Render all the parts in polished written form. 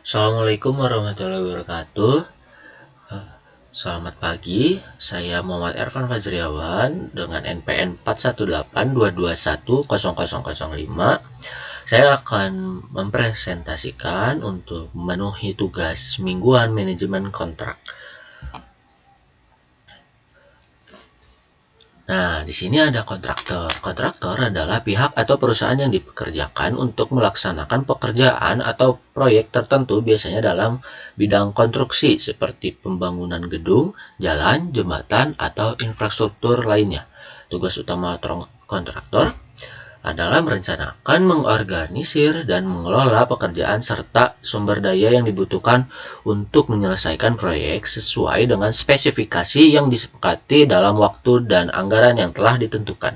Assalamualaikum warahmatullahi wabarakatuh. Eh, Selamat pagi, saya Muhammad Ervan Fajriawan dengan NPN 41822100005. Saya akan mempresentasikan untuk memenuhi tugas mingguan manajemen kontrak. Nah, di sini ada kontraktor. Kontraktor adalah pihak atau perusahaan yang dipekerjakan untuk melaksanakan pekerjaan atau proyek tertentu, biasanya dalam bidang konstruksi seperti pembangunan gedung, jalan, jembatan, atau infrastruktur lainnya. Tugas utama kontraktor adalah merencanakan, mengorganisir, dan mengelola pekerjaan serta sumber daya yang dibutuhkan untuk menyelesaikan proyek sesuai dengan spesifikasi yang disepakati dalam waktu dan anggaran yang telah ditentukan.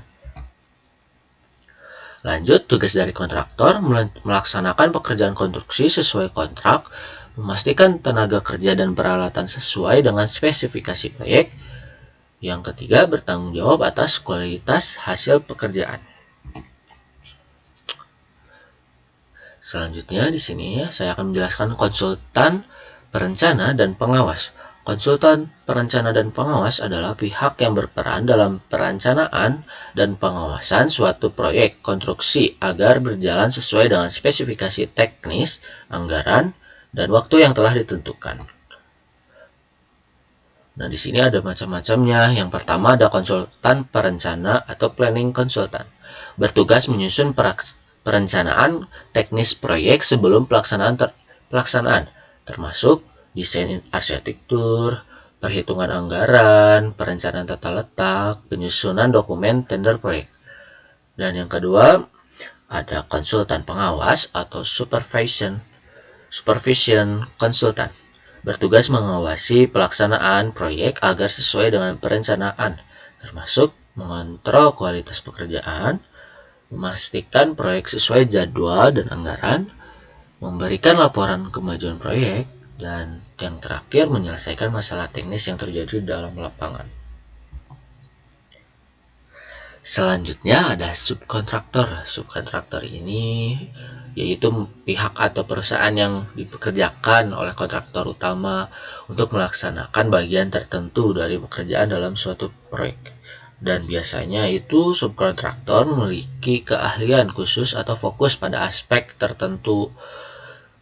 Lanjut, tugas dari kontraktor melaksanakan pekerjaan konstruksi sesuai kontrak, memastikan tenaga kerja dan peralatan sesuai dengan spesifikasi proyek. Yang ketiga, bertanggung jawab atas kualitas hasil pekerjaan. Selanjutnya di sini saya akan menjelaskan konsultan perencana dan pengawas. Konsultan perencana dan pengawas adalah pihak yang berperan dalam perencanaan dan pengawasan suatu proyek konstruksi agar berjalan sesuai dengan spesifikasi teknis, anggaran, dan waktu yang telah ditentukan. Nah, di sini ada macam-macamnya. Yang pertama ada konsultan perencana atau planning consultant. Bertugas menyusun perencanaan teknis proyek sebelum pelaksanaan, termasuk desain arsitektur, perhitungan anggaran, perencanaan tata letak, penyusunan dokumen tender proyek. Dan yang kedua, ada konsultan pengawas atau supervision consultant. Bertugas mengawasi pelaksanaan proyek agar sesuai dengan perencanaan, termasuk mengontrol kualitas pekerjaan, memastikan proyek sesuai jadwal dan anggaran, memberikan laporan kemajuan proyek, dan yang terakhir menyelesaikan masalah teknis yang terjadi dalam lapangan. Selanjutnya ada subkontraktor. Subkontraktor ini yaitu pihak atau perusahaan yang dipekerjakan oleh kontraktor utama untuk melaksanakan bagian tertentu dari pekerjaan dalam suatu proyek. Dan biasanya itu subkontraktor memiliki keahlian khusus atau fokus pada aspek tertentu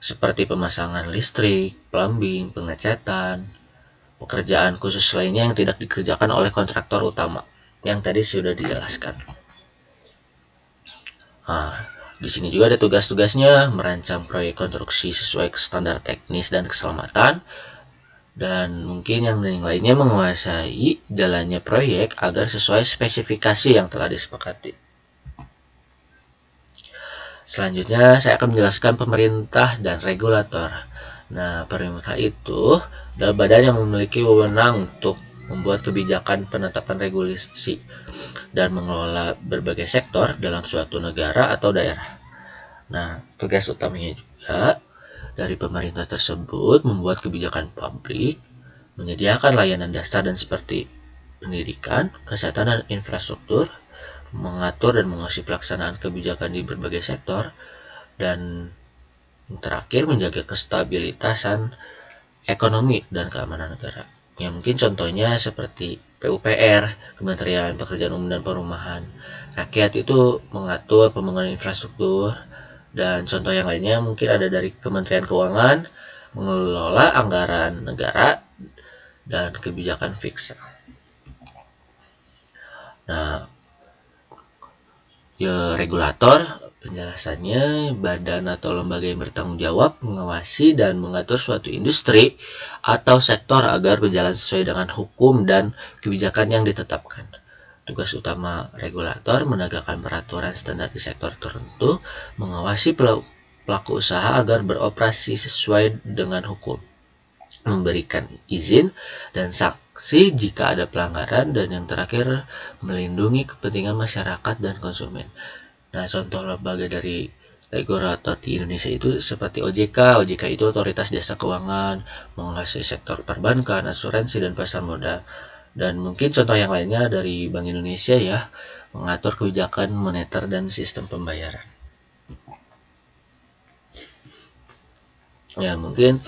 seperti pemasangan listrik, plumbing, pengecatan, pekerjaan khusus lainnya yang tidak dikerjakan oleh kontraktor utama yang tadi sudah dijelaskan. Nah, di sini juga ada tugas-tugasnya, merancang proyek konstruksi sesuai standar teknis dan keselamatan, dan mungkin yang lainnya menguasai jalannya proyek agar sesuai spesifikasi yang telah disepakati. Selanjutnya saya akan menjelaskan pemerintah dan regulator. Nah, pemerintah itu adalah badan yang memiliki wewenang untuk membuat kebijakan penetapan regulasi dan mengelola berbagai sektor dalam suatu negara atau daerah. Nah, tugas utamanya juga dari pemerintah tersebut membuat kebijakan publik, menyediakan layanan dasar dan seperti pendidikan, kesehatan, dan infrastruktur, mengatur dan mengawasi pelaksanaan kebijakan di berbagai sektor, dan terakhir menjaga kestabilitasan ekonomi dan keamanan negara. Ya, mungkin contohnya seperti PUPR, Kementerian Pekerjaan Umum dan Perumahan Rakyat, itu mengatur pembangunan infrastruktur. Dan contoh yang lainnya mungkin ada dari Kementerian Keuangan, mengelola anggaran negara dan kebijakan fiskal. Nah, regulator penjelasannya badan atau lembaga yang bertanggung jawab mengawasi dan mengatur suatu industri atau sektor agar berjalan sesuai dengan hukum dan kebijakan yang ditetapkan. Tugas utama regulator menegakkan peraturan standar di sektor tertentu, mengawasi pelaku usaha agar beroperasi sesuai dengan hukum, memberikan izin dan sanksi jika ada pelanggaran, dan yang terakhir melindungi kepentingan masyarakat dan konsumen. Nah, contoh lembaga dari regulator di Indonesia itu seperti OJK. OJK itu Otoritas Jasa Keuangan, menguasai sektor perbankan, asuransi, dan pasar modal. Dan mungkin contoh yang lainnya dari Bank Indonesia ya, mengatur kebijakan moneter dan sistem pembayaran. Ya, mungkin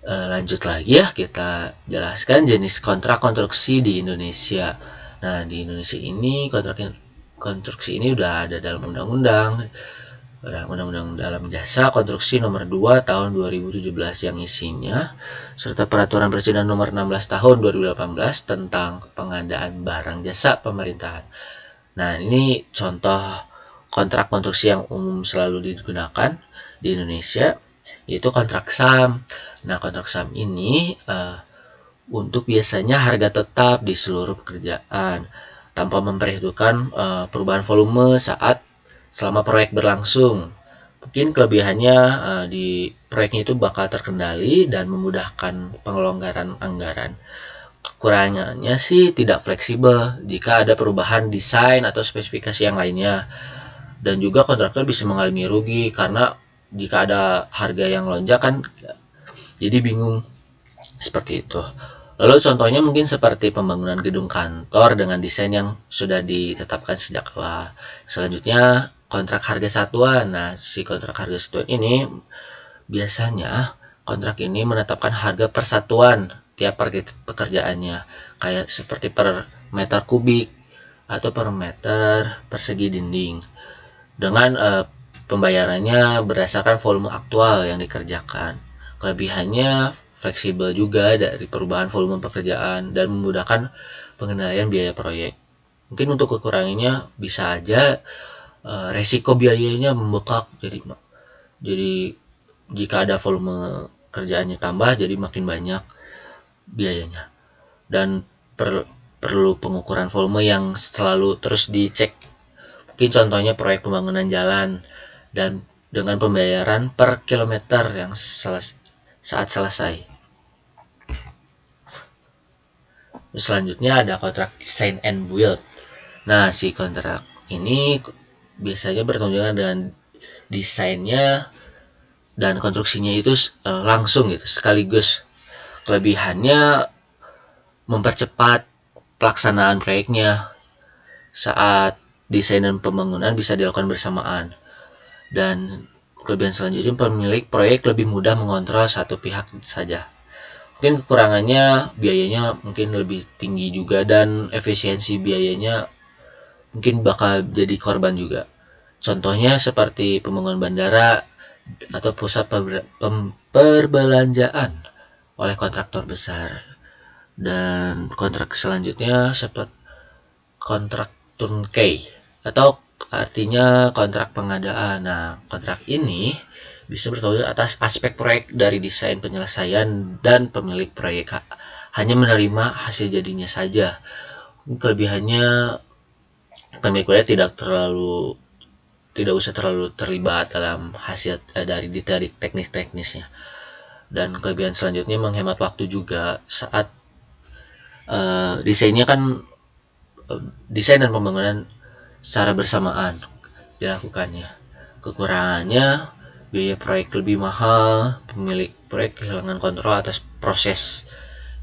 lanjut lagi ya, kita jelaskan jenis kontrak konstruksi di Indonesia. Nah, di Indonesia ini kontrak konstruksi ini udah ada dalam undang-undang dalam jasa konstruksi nomor 2 tahun 2017 yang isinya serta peraturan presiden nomor 16 tahun 2018 tentang pengadaan barang jasa pemerintahan. Nah, ini contoh kontrak konstruksi yang umum selalu digunakan di Indonesia, yaitu kontrak SAM. Nah, kontrak SAM ini untuk biasanya harga tetap di seluruh pekerjaan tanpa memperhitungkan perubahan volume selama proyek berlangsung. Mungkin kelebihannya di proyeknya itu bakal terkendali dan memudahkan pengelonggaran anggaran. Kekurangannya sih tidak fleksibel jika ada perubahan desain atau spesifikasi yang lainnya. Dan juga kontraktor bisa mengalami rugi karena jika ada harga yang lonjak kan jadi bingung seperti itu. Lalu contohnya mungkin seperti pembangunan gedung kantor dengan desain yang sudah ditetapkan sejak awal. Selanjutnya kontrak harga satuan. Nah, si kontrak harga satuan ini biasanya kontrak ini menetapkan harga persatuan tiap pekerjaannya, kayak seperti per meter kubik atau per meter persegi dinding. Dengan pembayarannya berdasarkan volume aktual yang dikerjakan. Kelebihannya fleksibel juga dari perubahan volume pekerjaan dan memudahkan pengendalian biaya proyek. Mungkin untuk kekurangannya bisa aja resiko biayanya membengkak, jadi jika ada volume kerjaannya tambah jadi makin banyak biayanya, dan perlu pengukuran volume yang selalu terus dicek. Mungkin contohnya proyek pembangunan jalan dan dengan pembayaran per kilometer yang saat selesai. Selanjutnya ada kontrak design and build. Nah, si kontrak ini biasanya bertanggung dengan desainnya dan konstruksinya itu langsung gitu, sekaligus. Kelebihannya mempercepat pelaksanaan proyeknya saat desain dan pembangunan bisa dilakukan bersamaan. Dan kelebihan selanjutnya pemilik proyek lebih mudah mengontrol satu pihak saja. Mungkin kekurangannya biayanya mungkin lebih tinggi juga dan efisiensi biayanya mungkin bakal jadi korban juga. Contohnya seperti pembangunan bandara atau pusat perbelanjaan oleh kontraktor besar. Dan kontrak selanjutnya seperti kontrak turnkey atau artinya kontrak pengadaan. Nah, kontrak ini bisa bertanggung atas aspek proyek dari desain, penyelesaian, dan pemilik proyek hanya menerima hasil jadinya saja. Kelebihannya pemilik proyek tidak usah terlalu terlibat dalam hasil dari detail teknis-teknisnya. Dan kelebihan selanjutnya menghemat waktu juga saat desainnya kan desain dan pembangunan secara bersamaan dilakukannya. Kekurangannya biaya proyek lebih mahal, pemilik proyek kehilangan kontrol atas proses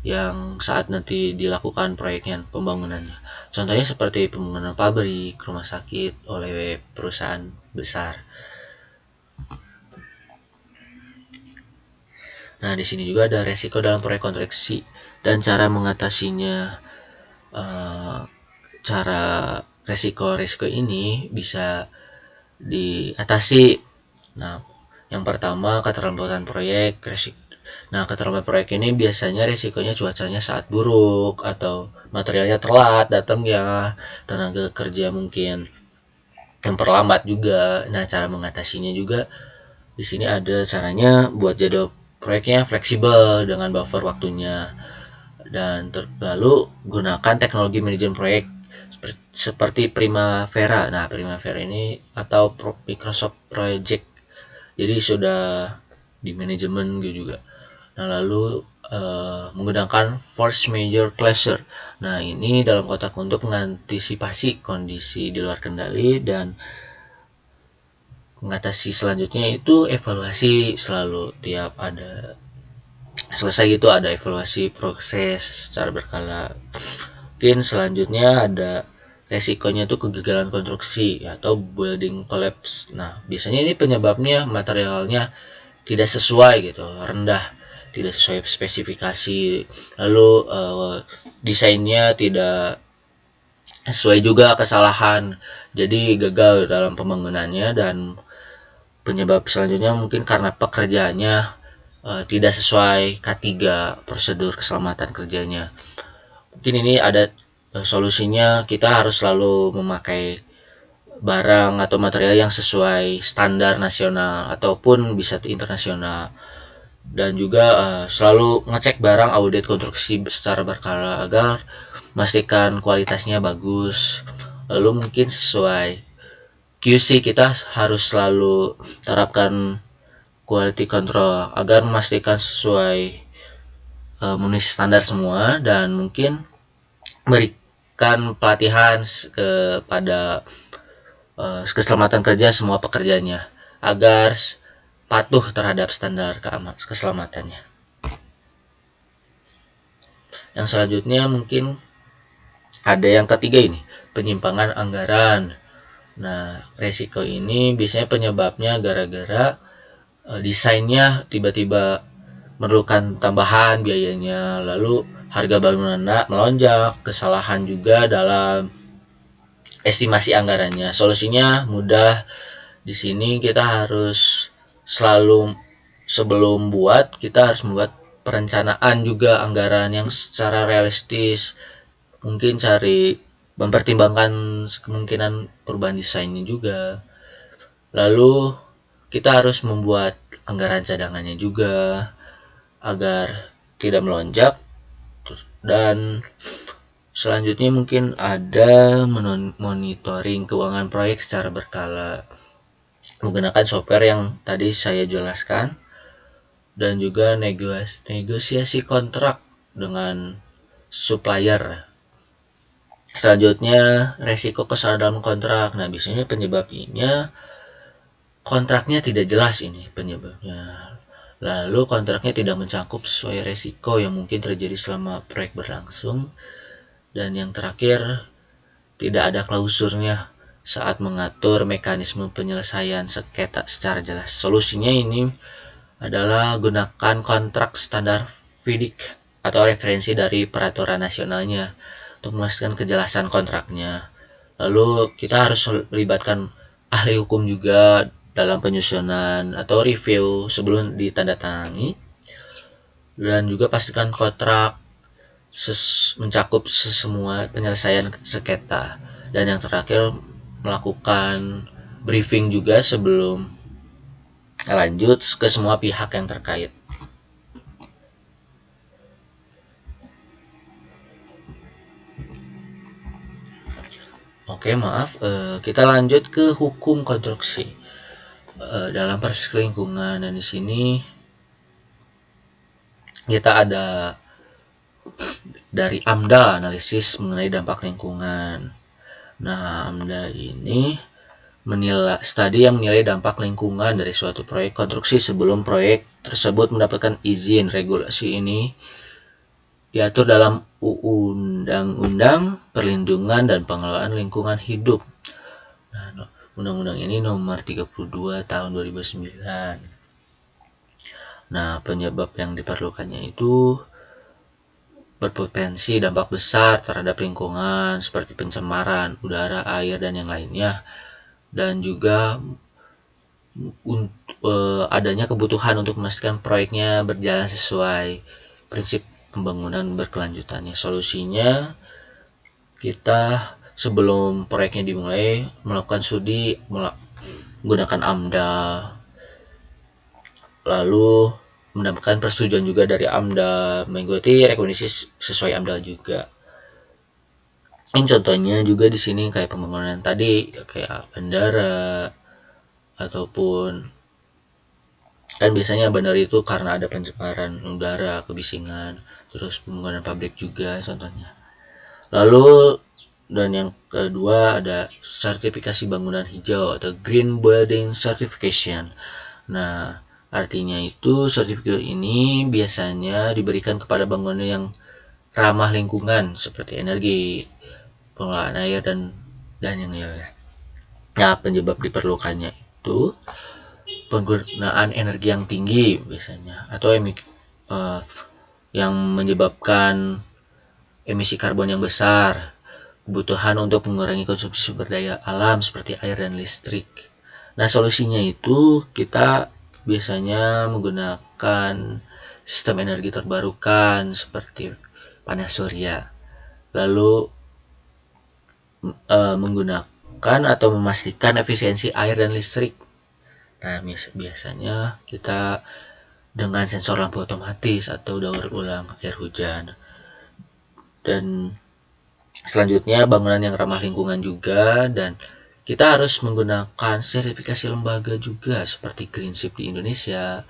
yang saat nanti dilakukan proyeknya, pembangunannya. Contohnya seperti pembangunan pabrik, rumah sakit oleh perusahaan besar. Nah, di sini juga ada resiko dalam proyek konstruksi dan cara mengatasinya. Cara resiko-resiko ini bisa diatasi. Nah, yang pertama keterlambatan proyek. Nah, keterlambatan proyek ini biasanya resikonya cuacanya saat buruk atau materialnya telat datangnya, tenaga kerja mungkin memperlambat juga. Nah, cara mengatasinya juga di sini ada caranya buat jadwal proyeknya fleksibel dengan buffer waktunya. Dan lalu gunakan teknologi manajemen proyek seperti Primavera. Nah, Primavera ini atau Microsoft Project. Jadi sudah di manajemen gitu juga. Nah, lalu menggunakan force major closure. Nah, ini dalam kotak untuk mengantisipasi kondisi di luar kendali. Dan mengatasi selanjutnya itu evaluasi selalu tiap ada selesai gitu, ada evaluasi proses secara berkala. Mungkin selanjutnya ada resikonya itu kegagalan konstruksi atau building collapse. Nah, biasanya ini penyebabnya materialnya tidak sesuai gitu, rendah, tidak sesuai spesifikasi, lalu desainnya tidak sesuai juga, kesalahan, jadi gagal dalam pembangunannya. Dan penyebab selanjutnya mungkin karena pekerjaannya tidak sesuai K3 prosedur keselamatan kerjanya. Mungkin ini ada solusinya, kita harus selalu memakai barang atau material yang sesuai standar nasional ataupun bisa internasional, dan juga selalu ngecek barang, audit konstruksi secara berkala agar memastikan kualitasnya bagus. Lalu mungkin sesuai QC, kita harus selalu terapkan quality control agar memastikan sesuai memenuhi standar semua, dan mungkin berikan pelatihan kepada keselamatan kerja semua pekerjanya agar patuh terhadap standar keselamatannya. Yang selanjutnya mungkin ada yang ketiga ini, penyimpangan anggaran. Nah, resiko ini biasanya penyebabnya gara-gara desainnya tiba-tiba memerlukan tambahan biayanya, lalu harga bangunan melonjak, kesalahan juga dalam estimasi anggarannya. Solusinya mudah. Di sini kita harus selalu sebelum buat, kita harus membuat perencanaan juga anggaran yang secara realistis. Mungkin cari mempertimbangkan kemungkinan perubahan desainnya juga. Lalu kita harus membuat anggaran cadangannya juga agar tidak melonjak. Dan selanjutnya mungkin ada monitoring keuangan proyek secara berkala menggunakan software yang tadi saya jelaskan, dan juga negosiasi kontrak dengan supplier. Selanjutnya resiko kesalahan dalam kontrak. Nah, biasanya penyebabnya kontraknya tidak jelas, ini penyebabnya. Lalu kontraknya tidak mencakup sesuai resiko yang mungkin terjadi selama proyek berlangsung. Dan yang terakhir, tidak ada klausurnya saat mengatur mekanisme penyelesaian sengketa secara jelas. Solusinya ini adalah gunakan kontrak standar FIDIC atau referensi dari peraturan nasionalnya untuk memastikan kejelasan kontraknya. Lalu kita harus melibatkan ahli hukum juga dalam penyusunan atau review sebelum ditandatangani, dan juga pastikan kontrak mencakup semua penyelesaian sengketa. Dan yang terakhir, melakukan briefing juga sebelum lanjut ke semua pihak yang terkait. Oke, maaf, kita lanjut ke hukum konstruksi dalam proses lingkungan. Dan di sini kita ada dari AMDA, analisis mengenai dampak lingkungan. Nah, AMDA ini studi yang menilai dampak lingkungan dari suatu proyek konstruksi sebelum proyek tersebut mendapatkan izin. Regulasi ini diatur dalam Undang-Undang Perlindungan dan Pengelolaan Lingkungan Hidup. Nah, undang-undang ini nomor 32 tahun 2009. Nah, penyebab yang diperlukannya itu berpotensi dampak besar terhadap lingkungan seperti pencemaran udara, air, dan yang lainnya. Dan juga adanya kebutuhan untuk memastikan proyeknya berjalan sesuai prinsip pembangunan berkelanjutannya. Solusinya, kita sebelum proyeknya dimulai melakukan studi menggunakan AMDA, lalu mendapatkan persetujuan juga dari AMDA, mengikuti rekomendasi sesuai AMDA juga. Ini contohnya juga di sini kayak pembangunan tadi, kayak bandara ataupun kan biasanya bandara itu karena ada pencemaran udara, kebisingan, terus pembangunan pabrik juga contohnya. Lalu dan yang kedua ada sertifikasi bangunan hijau atau Green Building Certification. Nah, artinya itu sertifikat ini biasanya diberikan kepada bangunan yang ramah lingkungan seperti energi, pengelolaan air, dan yang lainnya. Nah, penyebab diperlukannya itu penggunaan energi yang tinggi biasanya, atau yang menyebabkan emisi karbon yang besar, kebutuhan untuk mengurangi konsumsi sumber daya alam seperti air dan listrik. Nah, solusinya itu kita biasanya menggunakan sistem energi terbarukan seperti panas surya. Lalu menggunakan atau memastikan efisiensi air dan listrik. Nah, biasanya kita dengan sensor lampu otomatis atau daur ulang air hujan. Dan selanjutnya bangunan yang ramah lingkungan juga, dan kita harus menggunakan sertifikasi lembaga juga seperti Greenship di Indonesia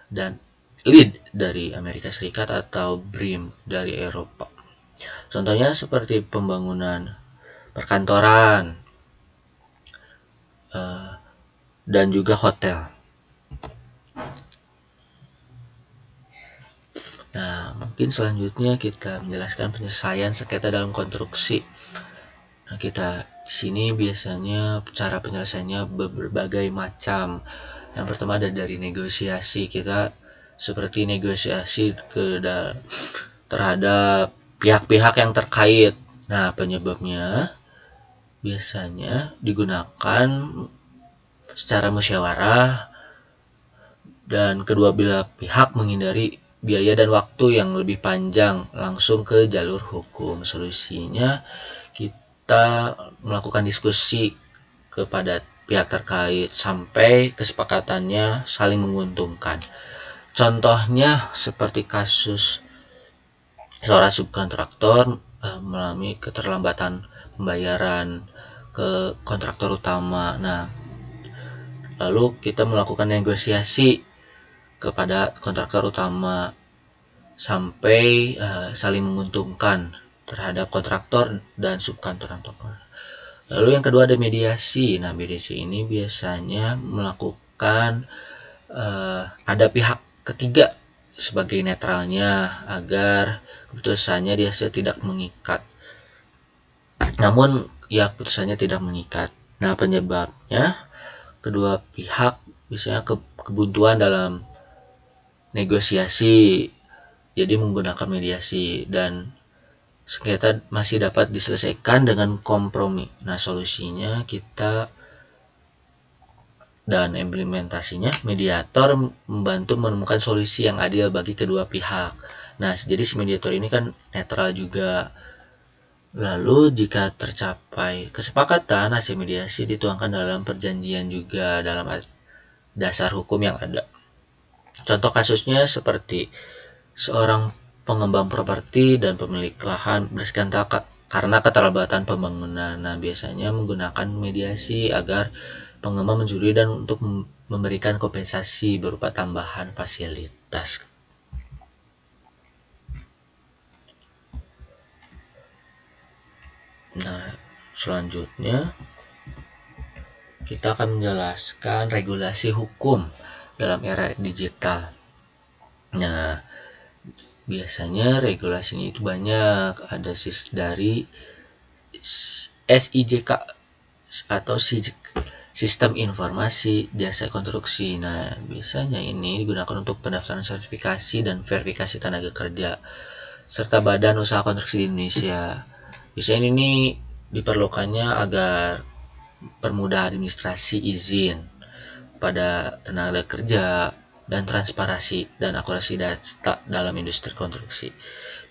dan LEED dari Amerika Serikat atau BREEAM dari Eropa. Contohnya seperti pembangunan perkantoran dan juga hotel. Nah, mungkin selanjutnya kita menjelaskan penyelesaian sengketa dalam konstruksi. Nah, kita di sini biasanya cara penyelesaiannya berbagai macam. Yang pertama ada dari negosiasi. Kita seperti negosiasi terhadap pihak-pihak yang terkait. Nah, penyebabnya biasanya digunakan secara musyawarah dan kedua belah pihak menghindari biaya dan waktu yang lebih panjang langsung ke jalur hukum. Solusinya kita melakukan diskusi kepada pihak terkait sampai kesepakatannya saling menguntungkan. Contohnya seperti kasus seorang subkontraktor mengalami keterlambatan pembayaran ke kontraktor utama. Nah, lalu kita melakukan negosiasi kepada kontraktor utama sampai saling menguntungkan terhadap kontraktor dan subkontraktor. Lalu yang kedua ada mediasi. Nah, mediasi ini biasanya melakukan ada pihak ketiga sebagai netralnya agar keputusannya dia tidak mengikat. Namun ya keputusannya tidak mengikat. Nah, penyebabnya kedua pihak biasanya kebuntuan dalam negosiasi, jadi menggunakan mediasi, dan sengketa masih dapat diselesaikan dengan kompromi. Nah, solusinya kita dan implementasinya mediator membantu menemukan solusi yang adil bagi kedua pihak. Nah, jadi si mediator ini kan netral juga. Lalu jika tercapai kesepakatan, hasil mediasi dituangkan dalam perjanjian juga dalam dasar hukum yang ada. Contoh kasusnya seperti seorang pengembang properti dan pemilik lahan bersengketa karena keterlambatan pembangunan. Nah, biasanya menggunakan mediasi agar pengembang menjuri dan untuk memberikan kompensasi berupa tambahan fasilitas. Nah, selanjutnya kita akan menjelaskan regulasi hukum dalam era digital. Nah, biasanya regulasinya itu banyak, ada dari SIJK atau Sistem Informasi Jasa Konstruksi. Nah, biasanya ini digunakan untuk pendaftaran sertifikasi dan verifikasi tenaga kerja serta badan usaha konstruksi di Indonesia. Biasanya ini diperlukannya agar permudah administrasi izin pada tenaga kerja dan transparansi dan akurasi data dalam industri konstruksi.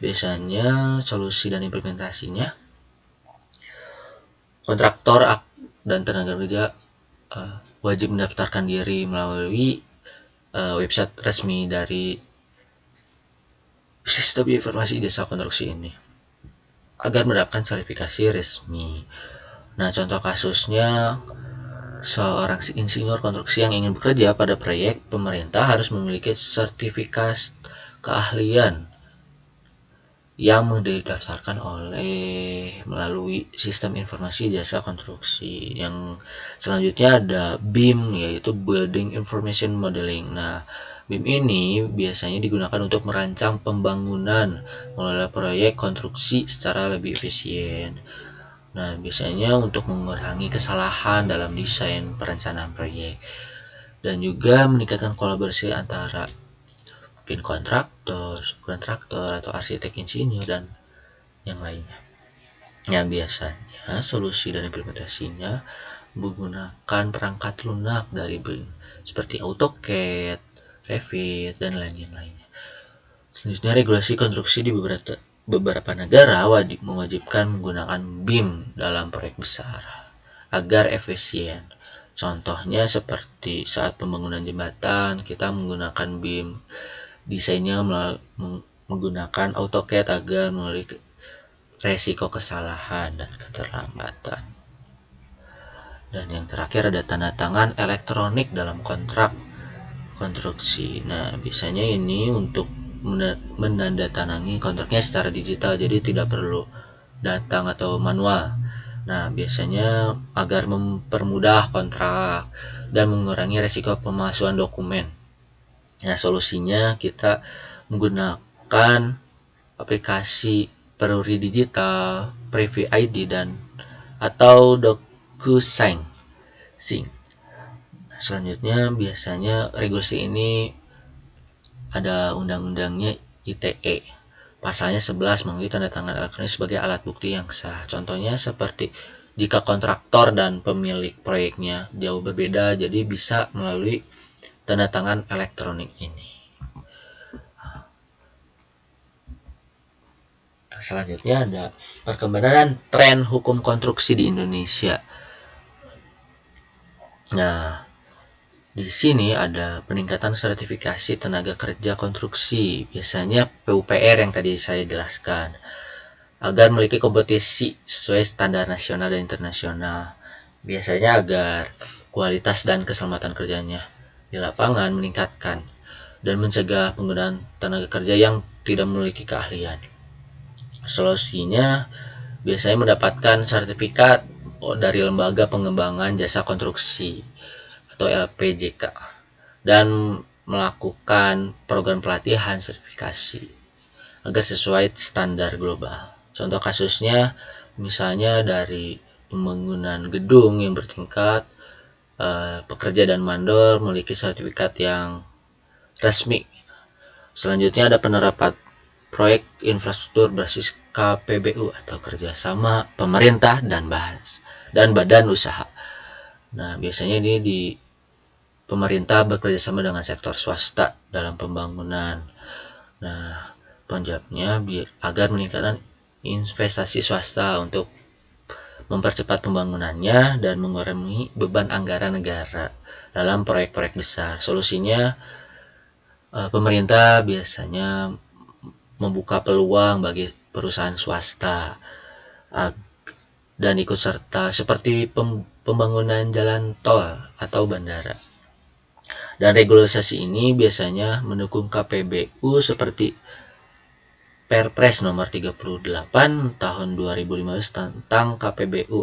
Biasanya solusi dan implementasinya kontraktor dan tenaga kerja wajib mendaftarkan diri melalui website resmi dari Sistem Informasi Jasa Konstruksi ini agar mendapatkan sertifikasi resmi. Nah, contoh kasusnya seorang insinyur konstruksi yang ingin bekerja pada proyek pemerintah harus memiliki sertifikat keahlian yang didaftarkan melalui Sistem Informasi Jasa Konstruksi. Yang selanjutnya ada BIM, yaitu Building Information Modeling. Nah, BIM ini biasanya digunakan untuk merancang pembangunan, mengelola proyek konstruksi secara lebih efisien. Nah, biasanya untuk mengurangi kesalahan dalam desain perencanaan proyek. dan juga meningkatkan kolaborasi antara mungkin kontraktor, subkontraktor, atau arsitek insinyur dan yang lainnya. Ya, biasanya solusi dan implementasinya menggunakan perangkat lunak dari seperti AutoCAD, Revit, dan lain-lainnya. Selanjutnya, regulasi konstruksi di beberapa negara mewajibkan menggunakan BIM dalam proyek besar agar efisien. Contohnya seperti saat pembangunan jembatan, kita menggunakan BIM. Desainnya menggunakan AutoCAD agar mengurangi resiko kesalahan dan keterlambatan. Dan yang terakhir ada tanda tangan elektronik dalam kontrak konstruksi. Nah, biasanya ini untuk menandatangani kontraknya secara digital, jadi tidak perlu datang atau manual. Nah, biasanya agar mempermudah kontrak dan mengurangi resiko pemalsuan dokumen. Nah, solusinya kita menggunakan aplikasi Peruri Digital, Privy ID, dan atau DocuSign. Selanjutnya, biasanya regulasi ini ada undang-undangnya ITE. Pasalnya 11 mengakui tanda tangan elektronik sebagai alat bukti yang sah. Contohnya seperti jika kontraktor dan pemilik proyeknya jauh berbeda, jadi bisa melalui tanda tangan elektronik ini. Selanjutnya ada perkembangan tren hukum konstruksi di Indonesia. Nah, di sini ada peningkatan sertifikasi tenaga kerja konstruksi, biasanya PUPR yang tadi saya jelaskan, agar memiliki kompetisi sesuai standar nasional dan internasional. Biasanya agar kualitas dan keselamatan kerjanya di lapangan meningkatkan dan mencegah penggunaan tenaga kerja yang tidak memiliki keahlian. Solusinya biasanya mendapatkan sertifikat dari Lembaga Pengembangan Jasa Konstruksi atau LPJK dan melakukan program pelatihan sertifikasi agar sesuai standar global. Contoh kasusnya misalnya dari pembangunan gedung yang bertingkat, pekerja dan mandor memiliki sertifikat yang resmi. Selanjutnya ada penerapan proyek infrastruktur berbasis KPBU atau kerjasama pemerintah dan badan usaha. Nah, biasanya ini di pemerintah bekerjasama dengan sektor swasta dalam pembangunan. Nah, penjawabnya agar meningkatkan investasi swasta untuk mempercepat pembangunannya dan mengurangi beban anggaran negara dalam proyek-proyek besar. Solusinya, pemerintah biasanya membuka peluang bagi perusahaan swasta dan ikut serta seperti pembangunan jalan tol atau bandara. Dan regulasi ini biasanya mendukung KPBU seperti Perpres nomor 38 tahun 2015 tentang KPBU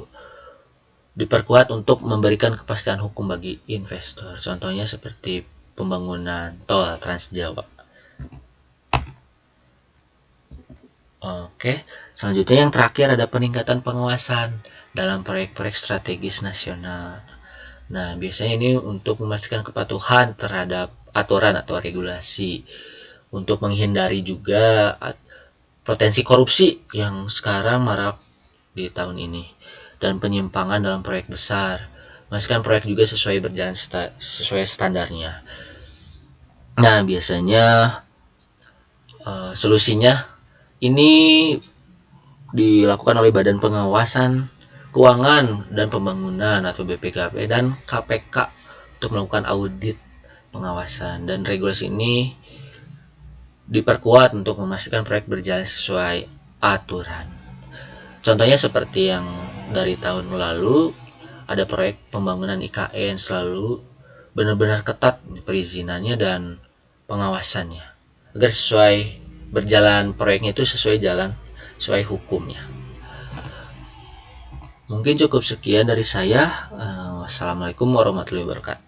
diperkuat untuk memberikan kepastian hukum bagi investor. Contohnya seperti pembangunan tol Trans Jawa. Oke, selanjutnya yang terakhir ada peningkatan pengawasan dalam proyek-proyek strategis nasional. Nah, biasanya ini untuk memastikan kepatuhan terhadap aturan atau regulasi, untuk menghindari juga potensi korupsi yang sekarang marak di tahun ini, dan penyimpangan dalam proyek besar. Memastikan proyek juga sesuai berjalan sesuai standarnya. Nah, biasanya solusinya ini dilakukan oleh Badan Pengawasan Keuangan dan Pembangunan atau BPKP dan KPK untuk melakukan audit pengawasan, dan regulasi ini diperkuat untuk memastikan proyek berjalan sesuai aturan. Contohnya seperti yang dari tahun lalu ada proyek pembangunan IKN, selalu benar-benar ketat perizinannya dan pengawasannya agar sesuai berjalan proyeknya itu sesuai hukumnya. Mungkin cukup sekian dari saya. Wassalamualaikum warahmatullahi wabarakatuh.